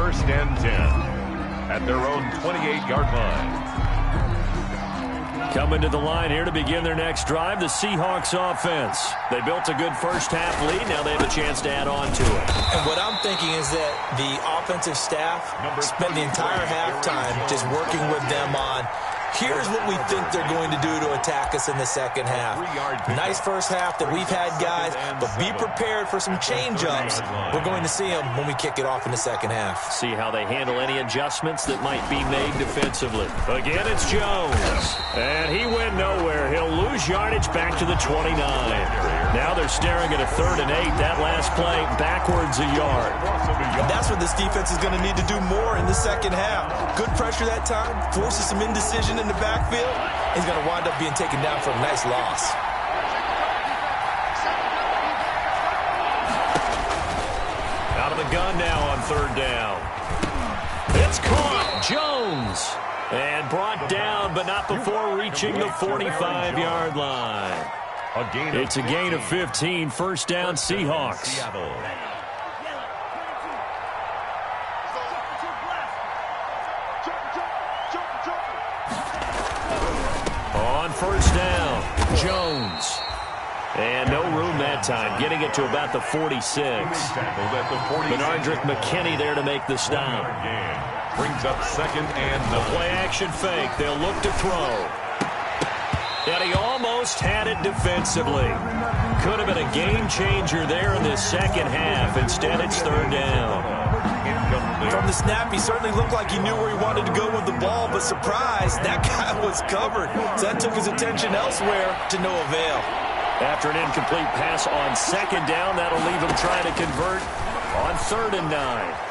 first and 10 at their own 28-yard line. Coming to the line here to begin their next drive, the Seahawks offense. They built a good first-half lead. Now they have a chance to add on to it. And what I'm thinking is that the offensive staff spent the entire halftime just working with them on, here's what we think they're going to do to attack us in the second half. Nice first half that we've had, guys, but be prepared for some change-ups. We're going to see them when we kick it off in the second half. See how they handle any adjustments that might be made defensively. Again, it's Jones. And he went nowhere. He'll lose yardage back to the 29. Now they're staring at a 3rd and 8. That last play, backwards a yard. And that's what this defense is going to need to do more in the second half. Good pressure that time, forces some indecision in the backfield. He's going to wind up being taken down for a nice loss. Out of the gun now on 3rd down. It's caught. Jones. And brought down, but not before reaching the 45-yard line. It's a gain of 15. First down, Seahawks. On first down, Jones. And no room that time, getting it to about the 46. Benardrick McKinney there to make the stop. Brings up 2nd and the play-action fake. They'll look to throw. And he almost had it defensively. Could have been a game-changer there in the second half. Instead, it's 3rd down. From the snap, he certainly looked like he knew where he wanted to go with the ball, but surprise, that guy was covered. So that took his attention elsewhere to no avail. After an incomplete pass on 2nd down, that'll leave him trying to convert on 3rd and 9.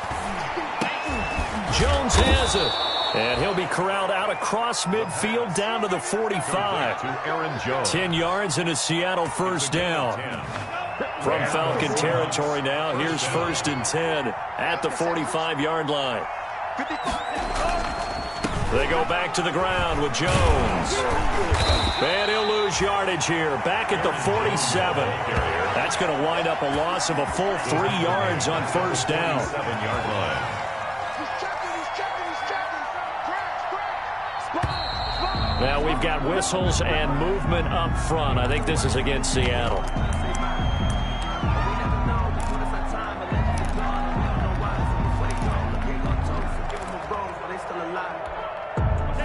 Jones has it. And he'll be corralled out across midfield down to the 45. 10 yards and a Seattle first down. From Falcon territory now, here's 1st and 10 at the 45-yard line. They go back to the ground with Jones. And he'll lose yardage here, back at the 47. That's going to wind up a loss of a full 3 yards on first down. 7-yard line. Now we've got whistles and movement up front. I think this is against Seattle.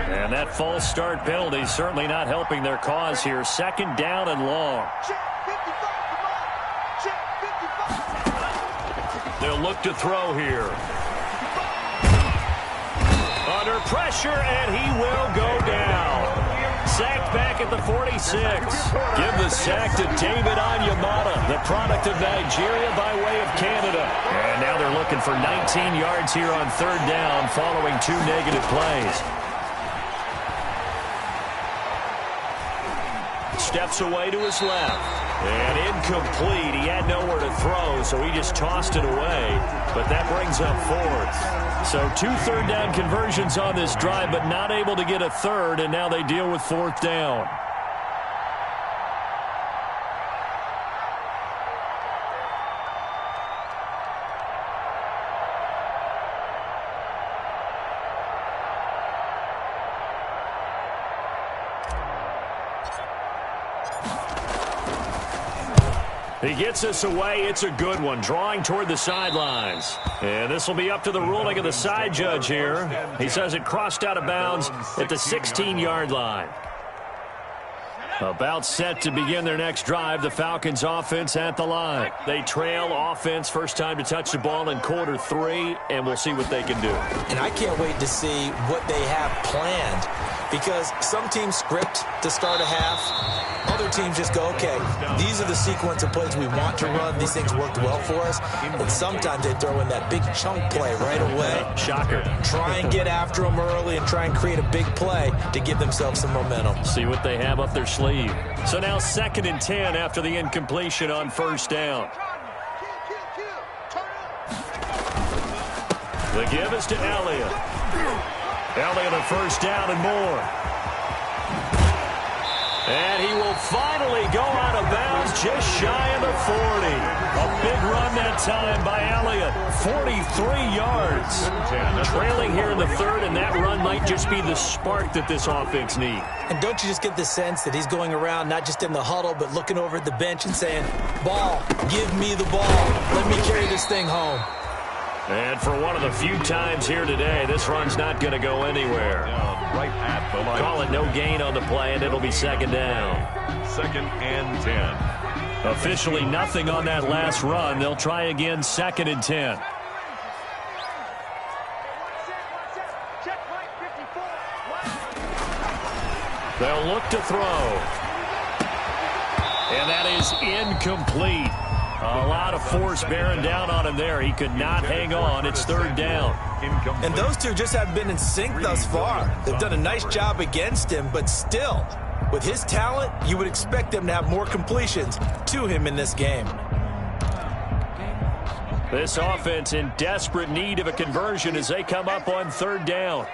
And that false start penalty certainly not helping their cause here. 2nd down and long. They'll look to throw here. Under pressure, and he will go down. Sacked back at the 46. Give the sack to David Onyemata, the product of Nigeria by way of Canada. And now they're looking for 19 yards here on 3rd down following 2 negative plays. Steps away to his left. And incomplete. He had nowhere to throw, so he just tossed it away. But that brings up 4th. So 2 third down conversions on this drive, but not able to get a 3rd, and now they deal with 4th down. He gets us away. It's a good one. Drawing toward the sidelines. And this will be up to the ruling of the side judge here. He says it crossed out of bounds at the 16-yard line. About set to begin their next drive. The Falcons offense at the line. They trail offense. First time to touch the ball in quarter 3. And we'll see what they can do. And I can't wait to see what they have planned. Because some teams script to start a half. Other teams just go, okay, these are the sequence of plays we want to run. These things worked well for us. And sometimes they throw in that big chunk play right away. Shocker. Try and get after them early and try and create a big play to give themselves some momentum. See what they have up their sleeve. So now 2nd and 10 after the incompletion on first down. The give is to Elliott. Elliott a first down and more. And he will finally go out of bounds just shy of the 40. A big run that time by Elliott. 43 yards. Trailing here in the third, and that run might just be the spark that this offense needs. And don't you just get the sense that he's going around not just in the huddle, but looking over at the bench and saying, ball, give me the ball. Let me carry this thing home. And for one of the few times here today, this run's not going to go anywhere. Right at the line. Call it no gain on the play, and it'll be second down. 2nd and 10. Officially nothing on that last run. They'll try again, 2nd and 10. They'll look to throw. And that is incomplete. A lot of force bearing down on him there. He could not hang on. It's 3rd down. And those two just haven't been in sync thus far. They've done a nice job against him, but still, with his talent, you would expect them to have more completions to him in this game. This offense in desperate need of a conversion as they come up on 3rd down.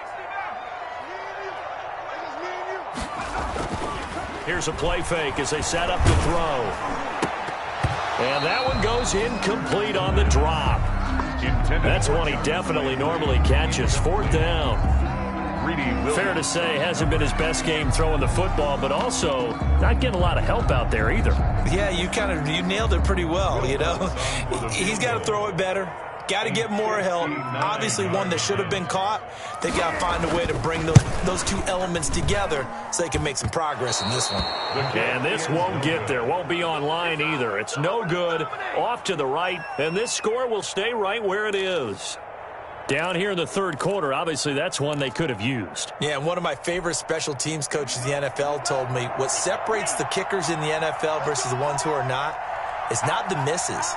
Here's a play fake as they set up to throw. And that one goes incomplete on the drop. That's one he definitely normally catches. 4th down. Fair to say, hasn't been his best game throwing the football, but also not getting a lot of help out there either. Yeah, you nailed it pretty well, you know. He's got to throw it better. Got to get more help. Obviously one that should have been caught. They got to find a way to bring those two elements together so they can make some progress in this one. And this won't get there. Won't be online either. It's no good. Off to the right. And this score will stay right where it is. Down here in the 3rd quarter, obviously that's one they could have used. Yeah, and one of my favorite special teams coaches in the NFL told me what separates the kickers in the NFL versus the ones who are not is not the misses.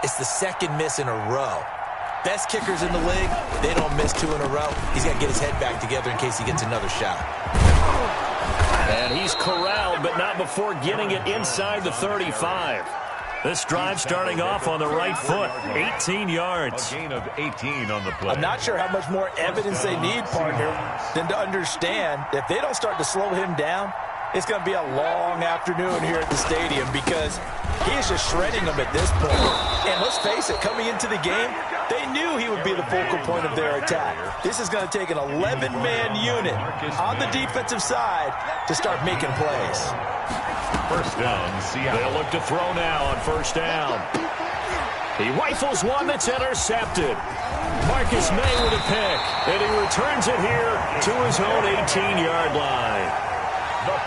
It's the 2nd miss in a row. Best kickers in the league, they don't miss 2 in a row. He's got to get his head back together in case he gets another shot. And he's corralled, but not before getting it inside the 35. This drive starting off on the right foot, 18 yards. A gain of 18 on the play. I'm not sure how much more evidence they need, partner, than to understand if they don't start to slow him down, it's going to be a long afternoon here at the stadium because he is just shredding them at this point. And let's face it, coming into the game, they knew he would be the focal point of their attack. This is going to take an 11-man unit on the defensive side to start making plays. 1st down, Seattle. They'll look to throw now on 1st down. He rifles one that's intercepted. Marcus May with a pick, and he returns it here to his own 18-yard line.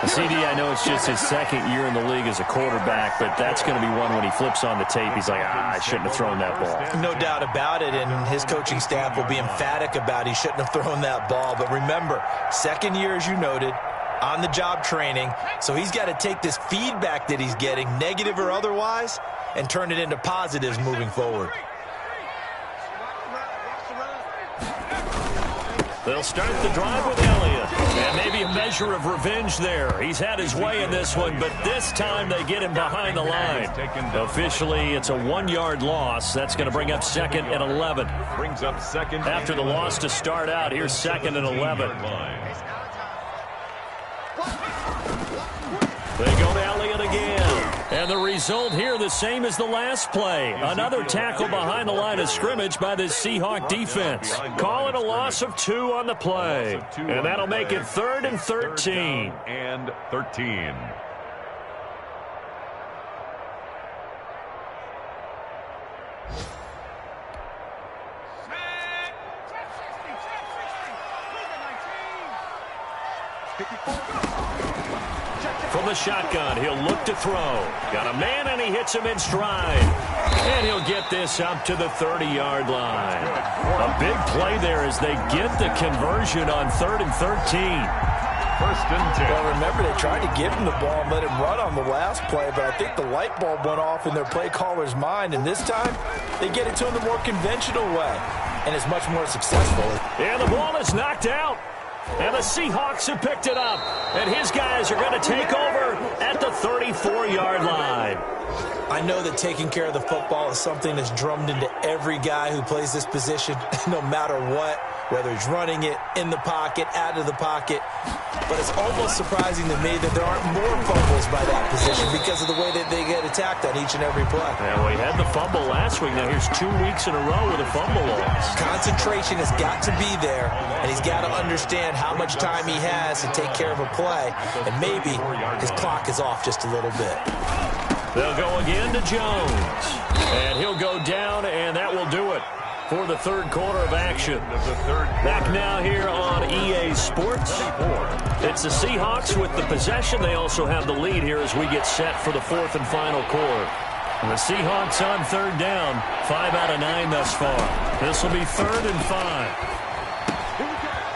CD, I know it's just his 2nd year in the league as a quarterback, but that's going to be one when he flips on the tape. He's like, I shouldn't have thrown that ball. No doubt about it, and his coaching staff will be emphatic about he shouldn't have thrown that ball. But remember, 2nd year, as you noted, on-the-job training, so he's got to take this feedback that he's getting, negative or otherwise, and turn it into positives moving forward. They'll start the drive with Elliott. And maybe a measure of revenge there. He's had his way in this one, but this time they get him behind the line. Officially, it's a 1-yard loss. That's going to bring up 2nd and 11. Brings up 2nd. After the loss to start out, here's 2nd and 11. They go to Elliott again. And the result here the same as the last play. Another tackle behind the line of scrimmage by this Seahawk defense. Call it a loss of 2 on the play. And that'll make it 3rd and 13. And 13. From the shotgun, he'll look to throw. Got a man, and he hits him in stride. And he'll get this up to the 30-yard line. A big play there as they get the conversion on 3rd and 13. 1st and 10. Well, remember, they tried to give him the ball and let him run on the last play, but I think the light bulb went off in their play caller's mind, and this time they get it to him the more conventional way, and it's much more successful. And the ball is knocked out. And the Seahawks have picked it up. And his guys are going to take over at the 34-yard line. I know that taking care of the football is something that's drummed into every guy who plays this position, no matter what. whether he's running it, in the pocket, out of the pocket. But it's almost surprising to me that there aren't more fumbles by that position because of the way that they get attacked on each and every play. Yeah, we had the fumble last week. Now here's 2 weeks in a row with a fumble loss. Concentration has got to be there, and he's got to understand how much time he has to take care of a play, and maybe his clock is off just a little bit. They'll go again to Jones, and he'll go down, and that will do it for the third quarter of action. Back now here on EA Sports. It's the Seahawks with the possession. They also have the lead here as we get set for the fourth and final quarter. The Seahawks on third down, 5 out of 9 thus far. This will be 3rd and 5.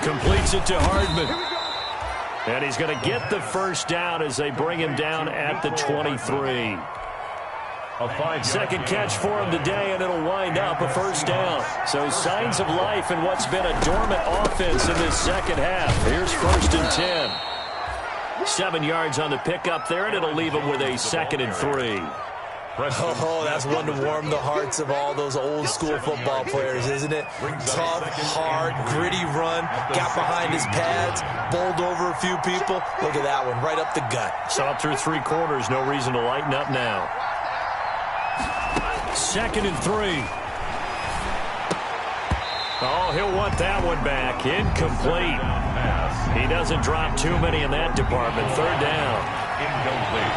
Completes it to Hardman. And he's going to get the first down as they bring him down at the 23. Second catch for him today, and it'll wind up a first down. So signs of life in what's been a dormant offense in this second half. Here's 1st and 10. 7 yards on the pickup there, and it'll leave him with a 2nd and 3. Oh, that's one to warm the hearts of all those old-school football players, isn't it? Tough, hard, gritty run, got behind his pads, bowled over a few people. Look at that one, right up the gut. Saw it through 3 quarters, no reason to lighten up now. 2nd and 3. Oh, he'll want that one back. Incomplete. He doesn't drop too many in that department. 3rd down. Incomplete.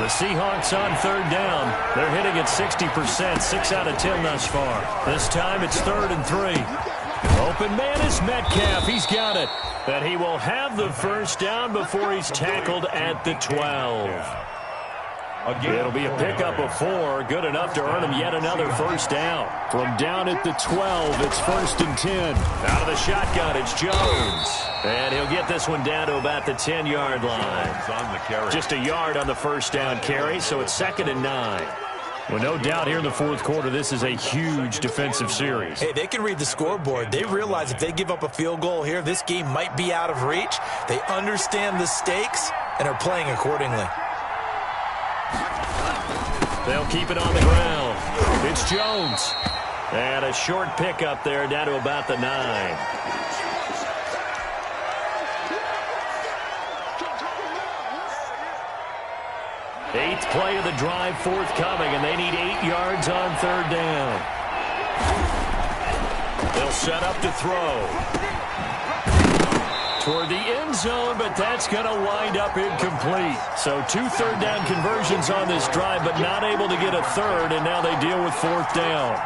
The Seahawks on 3rd down. They're hitting at 60%, 6 out of 10 thus far. This time it's 3rd and 3. Open man is Metcalf. He's got it. But he will have the first down before he's tackled at the 12. It'll be a pickup of 4, good enough to earn him yet another first down. From down at the 12, it's 1st and 10. Out of the shotgun, it's Jones. And he'll get this one down to about the 10-yard line. Just a yard on the first down carry, so it's 2nd and 9. Well, no doubt here in the fourth quarter, this is a huge defensive series. Hey, they can read the scoreboard. They realize if they give up a field goal here, this game might be out of reach. They understand the stakes and are playing accordingly. They'll keep it on the ground. It's Jones. And a short pickup there down to about the 9. Eighth play of the drive forthcoming, and they need 8 yards on 3rd down. They'll set up to throw. Toward the end zone, but that's going to wind up incomplete. So 2 third down conversions on this drive, but not able to get a third, and now they deal with 4th down.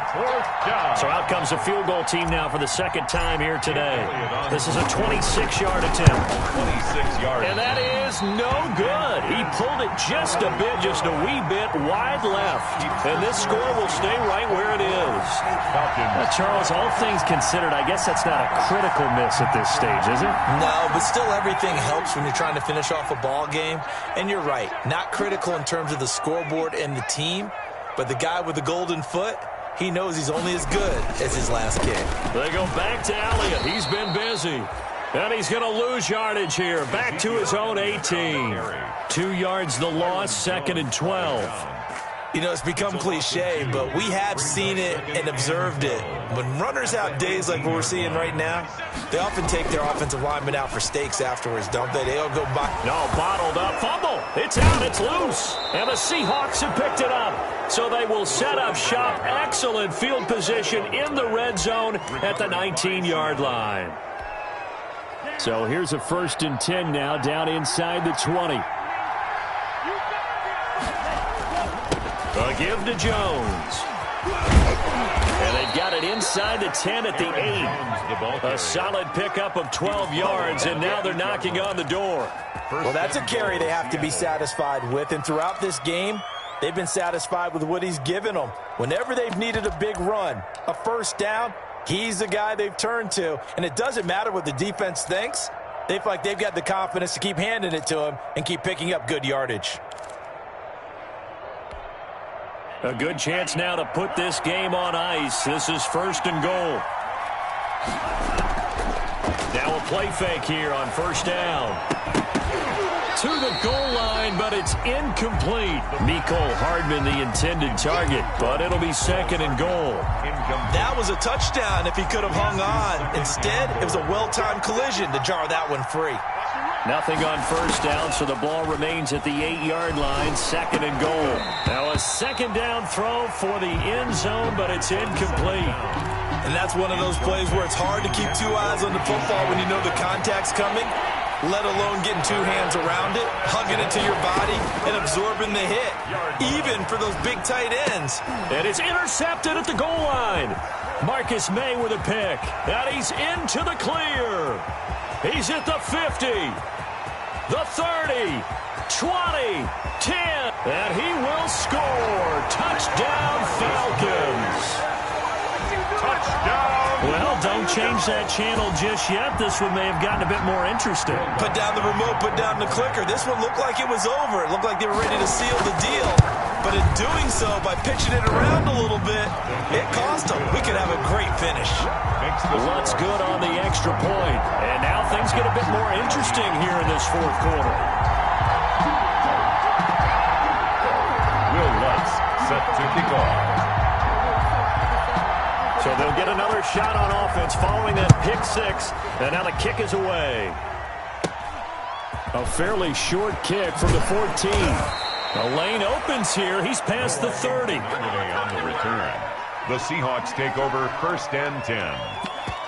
So out comes the field goal team now for the 2nd time here today. This is a 26-yard attempt. 26 yards. And that is no good. He pulled it just a wee bit wide left. And this score will stay right where it is. Charles, all things considered, I guess that's not a critical miss at this stage, is it? No, but still everything helps when you're trying to finish off a ball game. And you're right, not critical in terms of the scoreboard and the team, but the guy with the golden foot, he knows he's only as good as his last kick. They go back to Elliott. He's been busy. And he's going to lose yardage here. Back to his own 18. 2 yards the loss, 2nd and 12. You know, it's become cliche, but we have seen it and observed it. When runners have days like what we're seeing right now, they often take their offensive linemen out for steaks afterwards, don't they? They'll go by. No, bottled up. Fumble. It's out. It's loose. And the Seahawks have picked it up. So they will set up shop. Excellent field position in the red zone at the 19-yard line. So here's a 1st and 10 now down inside the 20. A give to Jones. And they've got it inside the 10 at the 8. A solid pickup of 12 yards, and now they're knocking on the door. Well, that's a carry they have to be satisfied with, and throughout this game, they've been satisfied with what he's given them. Whenever they've needed a big run, a first down, he's the guy they've turned to, and it doesn't matter what the defense thinks. They feel like they've got the confidence to keep handing it to him and keep picking up good yardage. A good chance now to put this game on ice. This is 1st and goal. Now a play fake here on 1st down. To the goal line, but it's incomplete. Mecole Hardman, the intended target, but it'll be second and goal. That was a touchdown if he could have hung on. Instead, it was a well-timed collision to jar that one free. Nothing on first down, so the ball remains at the 8-yard line, second and goal. Now a second down throw for the end zone, but it's incomplete. And that's one of those plays where it's hard to keep two eyes on the football when you know the contact's coming, let alone getting two hands around it, hugging it to your body, and absorbing the hit, even for those big tight ends. And it's intercepted at the goal line. Marcus May with a pick, and he's into the clear. He's at the 50, the 30, 20, 10, and he will score. Touchdown, Falcons. Touchdown. Well, don't change that channel just yet. This one may have gotten a bit more interesting. Put down the remote, put down the clicker. This one looked like it was over. It looked like they were ready to seal the deal. But in doing so, by pitching it around a little bit, it cost them. We could have a great finish. Looks good on the extra point. And now things get a bit more interesting here in this fourth quarter. Will Lutz set to kick off. So they'll get another shot on offense following that pick six. And now the kick is away. A fairly short kick from the 14. The lane opens here. He's past the 30. On the return, the Seahawks take over first and 10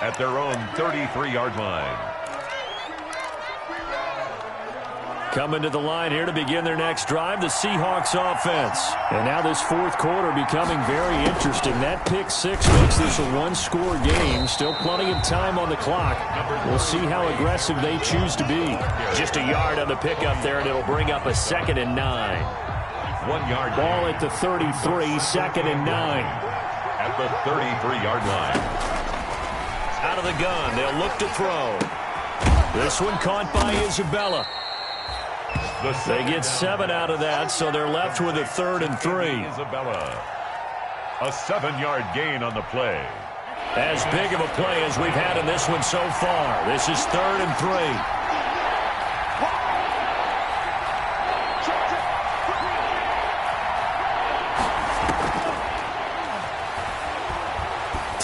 at their own 33-yard line. Coming to the line here to begin their next drive, the Seahawks offense. And now this fourth quarter becoming very interesting. That pick six makes this a one-score game. Still plenty of time on the clock. We'll see how aggressive they choose to be. Just a yard on the pickup there, and it'll bring up a second and 9. 1 yard Ball at the 33, second and 9. at the 33-yard line. Out of the gun, they'll look to throw. This one caught by Isabella. They get 7 out of that, so they're left with a 3rd and 3. Isabella. A 7-yard gain on the play. As big of a play as we've had in this one so far. This is 3rd and 3.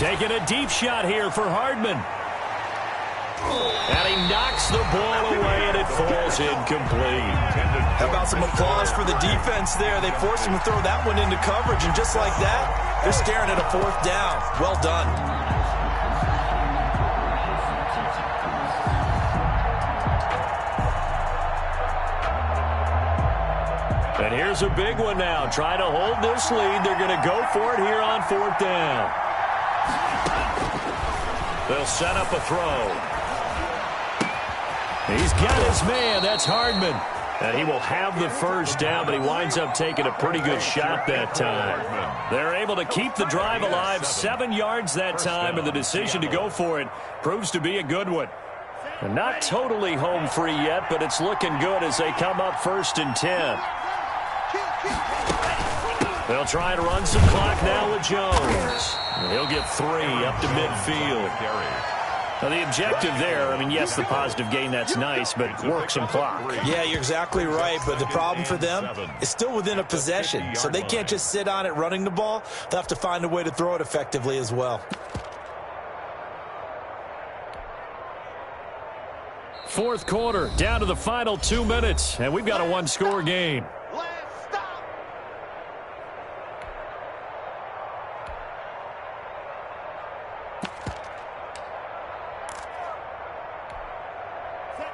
Taking a deep shot here for Hardman. And he knocks the ball away, and it falls incomplete. How about some applause for the defense there? They forced him to throw that one into coverage, and just like that, they're staring at a 4th down. Well done. And here's a big one now. Trying to hold this lead. They're going to go for it here on 4th down. They'll set up a throw. He's got his man. That's Hardman. And he will have the first down, but he winds up taking a pretty good shot that time. They're able to keep the drive alive. 7 yards that time, and the decision to go for it proves to be a good one. And not totally home free yet, but it's looking good as they come up 1st and 10. They'll try to run some clock now with Jones. And he'll get 3 up to midfield. Now, the objective there, I mean, yes, the positive gain, that's nice, but work some clock. Yeah, you're exactly right, but the problem for them is still within a possession, so they can't just sit on it running the ball. They'll have to find a way to throw it effectively as well. Fourth quarter, down to the final 2 minutes, and we've got a one-score game.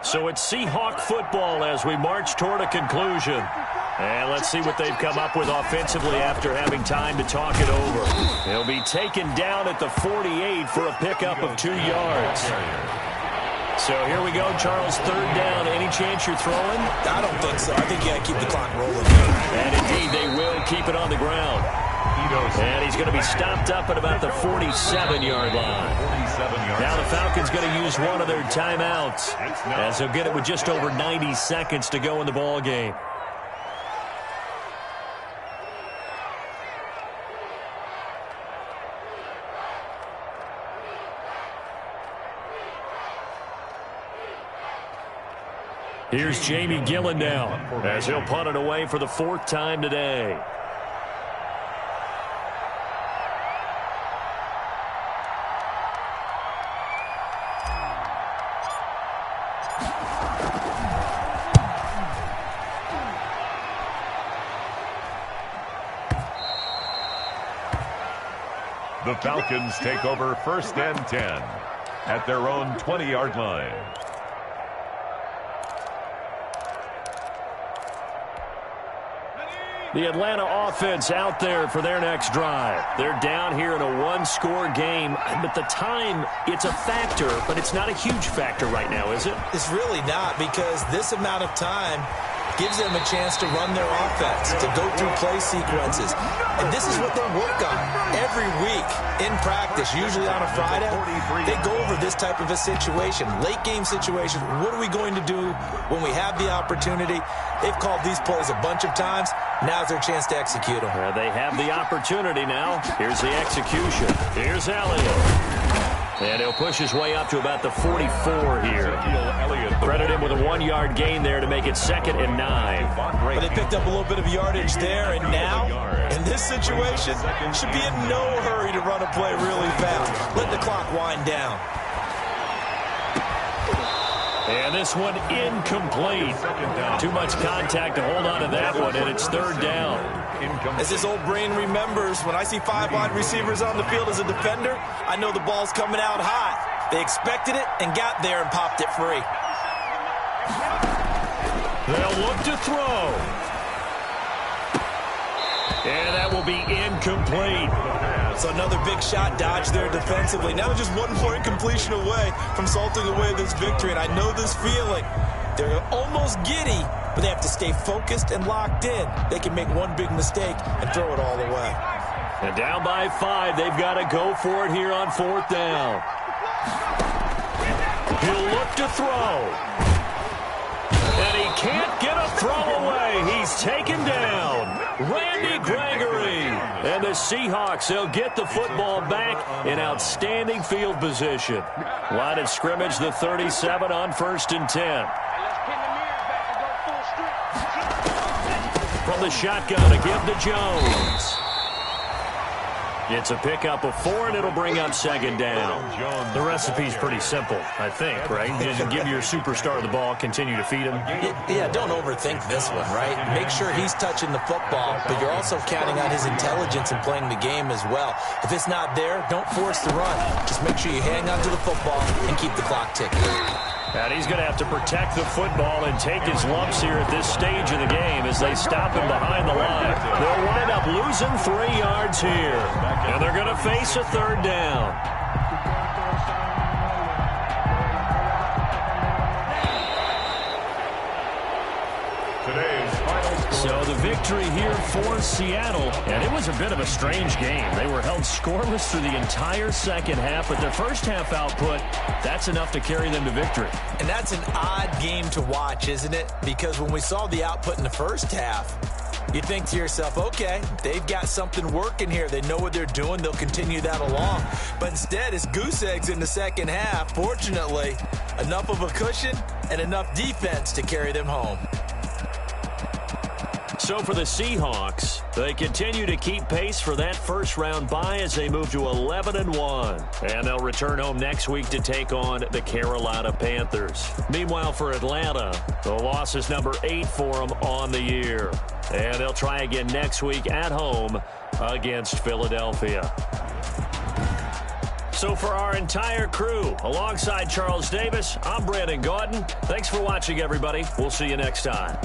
So it's Seahawk football as we march toward a conclusion. And let's see what they've come up with offensively after having time to talk it over. They'll be taken down at the 48 for a pickup of 2 yards. So here we go, Charles, 3rd down. Any chance you're throwing? I don't think so. I think you got to keep the clock rolling. And indeed, they will keep it on the ground. And he's going to be stopped up at about the 47-yard line. Now the Falcons going to use one of their timeouts as they'll get it with just over 90 seconds to go in the ball game. Here's Jamie Gillen now as he'll punt it away for the 4th time today. The Falcons take over 1st and 10 at their own 20-yard line. The Atlanta offense out there for their next drive. They're down here in a one-score game, but the time, it's a factor, but it's not a huge factor right now, is it? It's really not, because this amount of time gives them a chance to run their offense, to go through play sequences. And this is what they work on every week in practice, usually on a Friday. They go over this type of a situation, late game situation. What are we going to do when we have the opportunity? They've called these plays a bunch of times. Now's their chance to execute them. They have the opportunity now. Here's the execution. Here's Elliott. And he'll push his way up to about the 44 here. Credit him with a 1-yard gain there to make it 2nd and 9. But they picked up a little bit of yardage there, and now, in this situation, should be in no hurry to run a play really fast. Let the clock wind down. And this one incomplete. Too much contact to hold on to that one, and it's 3rd down. As this old brain remembers, when I see 5 wide receivers on the field as a defender, I know the ball's coming out hot. They expected it and got there and popped it free. They'll look to throw. And that will be incomplete. So another big shot dodged there defensively. Now they're just 1 more incompletion away from salting away this victory. And I know this feeling. They're almost giddy, but they have to stay focused and locked in. They can make one big mistake and throw it all away. And down by 5, they've got to go for it here on 4th down. He'll look to throw. And he can't get a throw away. He's taken down. Randy Gregory. And the Seahawks, they'll get the football back in outstanding field position. Line of scrimmage, the 37 on 1st and 10. From the shotgun, a give to Jones. It's a pickup of 4, and it'll bring up 2nd down. The recipe's pretty simple, I think, right? Just give your superstar the ball, continue to feed him. Yeah, don't overthink this one, right? Make sure he's touching the football, but you're also counting on his intelligence in playing the game as well. If it's not there, don't force the run. Just make sure you hang on to the football and keep the clock ticking. And he's going to have to protect the football and take his lumps here at this stage of the game as they stop him behind the line. They'll wind up losing 3 yards here. And they're going to face a 3rd down. So the victory here for Seattle, and it was a bit of a strange game. They were held scoreless through the entire 2nd half, but their first half output, that's enough to carry them to victory. And that's an odd game to watch, isn't it? Because when we saw the output in the first half, you think to yourself, okay, they've got something working here. They know what they're doing. They'll continue that along. But instead, it's goose eggs in the 2nd half. Fortunately, enough of a cushion and enough defense to carry them home. So for the Seahawks, they continue to keep pace for that first-round bye as they move to 11-1. And they'll return home next week to take on the Carolina Panthers. Meanwhile, for Atlanta, the loss is number 8 for them on the year. And they'll try again next week at home against Philadelphia. So for our entire crew, alongside Charles Davis, I'm Brandon Gaudin. Thanks for watching, everybody. We'll see you next time.